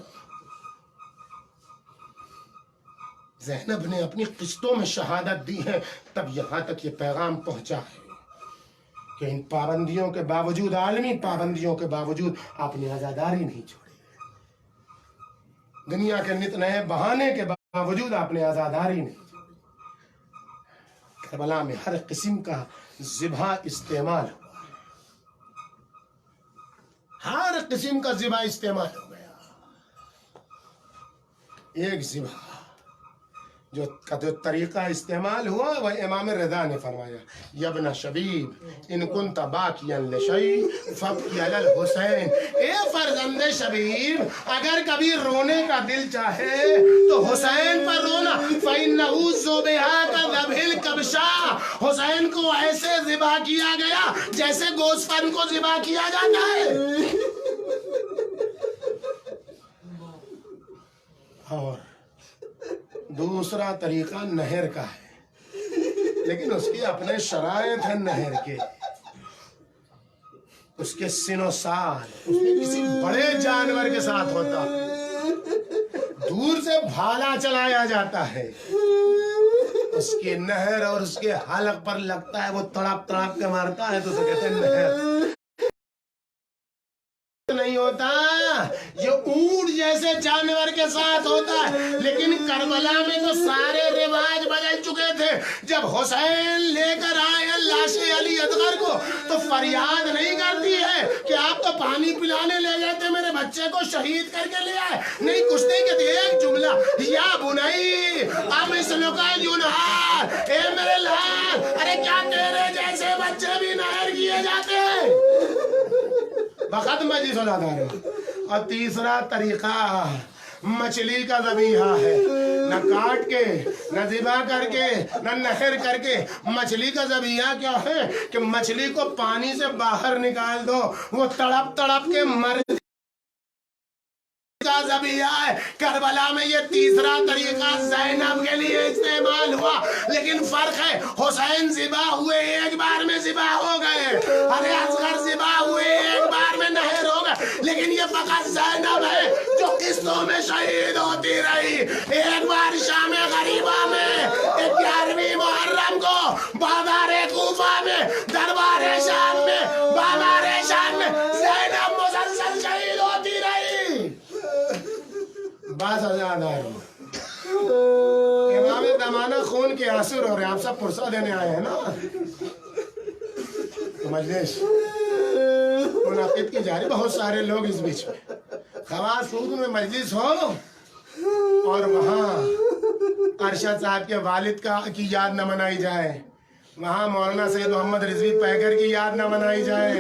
زینب نے اپنی قسطوں میں شہادت دی ہے تب یہاں تک یہ پیغام پہنچا ہے کہ ان پابندیوں کے باوجود، عالمی پابندیوں کے باوجود آپ نے عزاداری نہیں چھوڑی. دنیا کے نت نئے بہانے کے باوجود آپ نے عزاداری نہیں چھوڑی. کربلا میں ہر قسم کا ذبح استعمال ہوا، ہر قسم کا ذبح استعمال ہو گیا. ایک ذبح جو طریقہ استعمال ہوا وہ امام رضا نے فرمایا، یا ابن شبیب ان کنت باکیا لشیء فابکی علی الحسین. اے فرزند شبیب، اگر کبھی رونے کا دل چاہے تو حسین پر رونا. فإنہ ذبح کذبح الکبشا، حسین کو ایسے ذبح کیا گیا جیسے گوسفند کو ذبح کیا جاتا ہے. اور دوسرا طریقہ نہر کا ہے، لیکن اس کی اپنے شرائط ہیں. نہر کے اس کے سن و سال اس میں کسی بڑے جانور کے ساتھ ہوتا ہے، دور سے بھالا چلایا جاتا ہے اس کی نہر اور اس کے حلق پر لگتا ہے، وہ تڑپ تڑپ کے مارتا ہے تو اسے کہتے ہیں نہر نہیں ہوتا، یہ اونٹ جیسے جانور کے ساتھ ہوتا ہے۔ لیکن کربلا میں تو سارے رواج بدل چکے تھے۔ جب حسین لے کر آئے ہیں لاش علی اصغر کو تو فریاد نہیں کرتی ہے کہ آپ تو پانی پلانے لے گئے تھے، میرے بچے کو شہید کر کے لے آئے، نہیں کچھ نہیں کہتے، ایک جملہ، یا بنائی اب اس کا جنہار، اے میرے لال، ارے کیا تیرے جیسے بچے بھی نہر کیے جاتے ہیں؟ وقت مجلس ادا ہے۔ اور تیسرا طریقہ مچھلی کا ذبیحہ ہے، نہ کاٹ کے، نہ ذبح کر کے، نہ نہر کر کے۔ مچھلی کا ذبیحہ کیا ہے کہ مچھلی کو پانی سے باہر نکال دو، وہ تڑپ تڑپ کے مر کا ذبیحہ ہے۔ کربلا میں یہ تیسرا طریقہ زینب کے لیے استعمال ہوا، لیکن فرق ہے، حسین ذبح ہوئے ایک بار میں ذبح ہو گئے، ارے اصغر ذبح ہوئے ایک بار میں نہر ہو گئے، لیکن یہ فقط زینب ہے جو قسطوں میں شہید ہوتی رہی۔ ایک بار شام غریبہ میں 11ویں محرم کو بازار کوفہ میں، دربار شام میں، بازار شام میں زینب مسلسل شہید ہوتی رہی۔ بات آزاد آ رہی ہے، امام زمانہ خون کے آنسو رو رہے ہیں، آپ سب پرسہ دینے آئے ہیں نا، مجلس منعقد کی جا رہی، بہت سارے لوگ اس بیچ میں، خواص خود میں مجلس ہو اور وہاں ارشد صاحب کے والد کی یاد نہ منائی جائے، وہاں مولانا سید محمد رضوی پیکر کی یاد نہ منائی جائے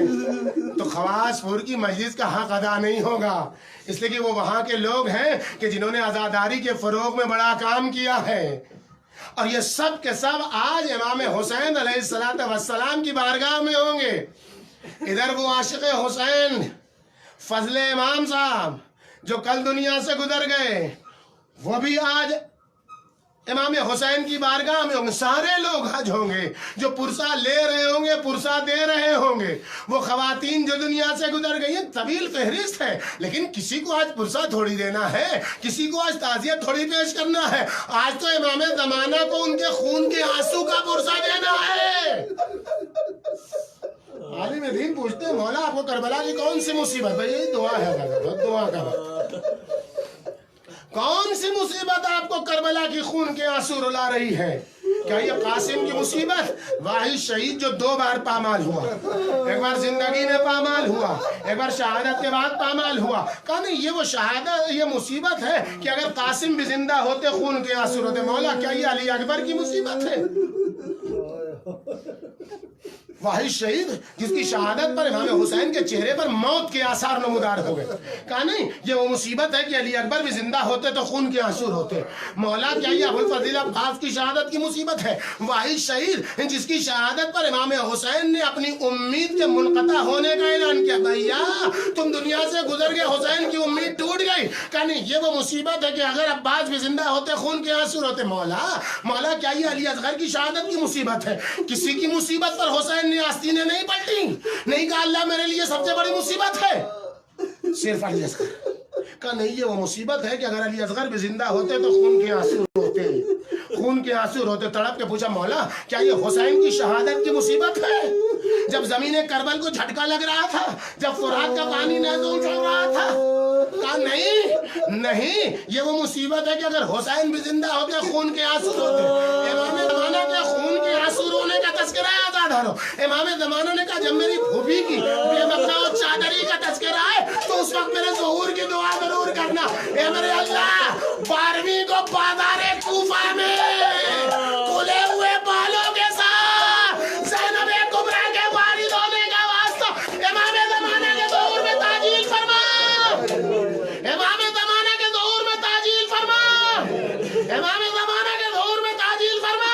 تو خواص پور کی مجلس کا حق ادا نہیں ہوگا، اس لیے کہ وہ وہاں کے لوگ ہیں کہ جنہوں نے عزاداری کے فروغ میں بڑا کام کیا ہے، اور یہ سب کے سب آج امام حسین علیہ السلام کی بارگاہ میں ہوں گے۔ ادھر وہ عاشق حسین فضل امام صاحب جو کل دنیا سے گزر گئے، وہ بھی آج امام حسین کی بارگاہ میں ہوں گے۔ سارے لوگ حج ہوں گے جو پرسہ لے رہے ہوں گے، پرسہ دے رہے ہوں گے، وہ خواتین جو دنیا سے گزر گئی ہیں، طویل فہرست ہے، لیکن کسی کو آج پرسہ تھوڑی دینا ہے، کسی کو آج تعزیت تھوڑی پیش کرنا ہے، آج تو امام زمانہ کو ان کے خون کے آنسو کا پرسہ دینا ہے۔ عالم دین پوچھتے ہیں مولا آپ کو کربلا کی کون سی مصیبت؟ بھائی یہی دعا ہے، دعا کا کون سی مصیبت آپ کو کربلا کی خون کے آنسو رلا رہی ہے؟ کیا یہ قاسم کی مصیبت؟ واحد شہید جو 2 بار پامال ہوا، ایک بار زندگی میں پامال ہوا، ایک بار شہادت کے بعد پامال ہوا، کہا نہیں یہ وہ شہادت، یہ مصیبت ہے کہ اگر قاسم بھی زندہ ہوتے خون کے آنسو روتے۔ مولا کیا یہ علی اکبر کی مصیبت ہے؟ واحد شہید جس کی شہادت پر امام حسین کے چہرے پر موت کے آثار نمودار ہو گئے، کہا نہیں یہ وہ مصیبت ہے کہ علی اکبر بھی زندہ ہوتے تو خون کے آنسو ہوتے۔ مولا کیا یہ ابوالفضل عباس کی شہادت کی مصیبت ہے؟ واحد شہید جس کی شہادت پر امام حسین نے اپنی امید کے منقطع ہونے کا اعلان کیا، بھیا تم دنیا سے گزر گئے، حسین کی امید ٹوٹ گئی، کہا نہیں یہ وہ مصیبت ہے کہ اگر عباس بھی زندہ ہوتے خون کے آنسو ہوتے۔ مولا کیا یہ علی اصغر کی شہادت کی مصیبت ہے؟ کسی کی مصیبت پر حسین نے آستینیں نہیں پلٹی، نہیں کہا اللہ میرے لیے سب سے بڑی مصیبت ہے صرف علی اصغر، کہا نہیں یہ وہ مصیبت ہے کہ اگر علی اصغر بھی زندہ ہوتے تو خون کے آنسو ہوتے، خون کے آنسو روتے۔ تڑپ کے پوچھا مولا کیا یہ حسین کی شہادت کی مصیبت ہے؟ جب زمین کربل کو جھٹکا لگ رہا تھا، جب فرات کا پانی نازل چل رہا تھا، کہا نہیں یہ وہ مصیبت ہے کہ اگر حسین بھی زندہ ہوتے خون کے آنسو روتے۔ امام زمانہ کے خون کے آنسو رونے کا تذکرہ آزاد ہو، امام زمانہ نے کہا جب میری پھوپھی کی بے مقنا و چادری کا تذکرہ ہے تو اس وقت میرے ظہور کی دعا ضرور کرنا، اے میرے اللہ 12ویں کو بازار کوفہ میں کھلے ہوئے بالوں کے ساتھ زینب کبریٰ کے وارد ہونے کا واسطہ امام زمانہ کے ظہور میں تعجیل فرما، امام زمانہ کے ظہور میں تعجیل فرما، امام زمانہ کے ظہور میں تعجیل فرما۔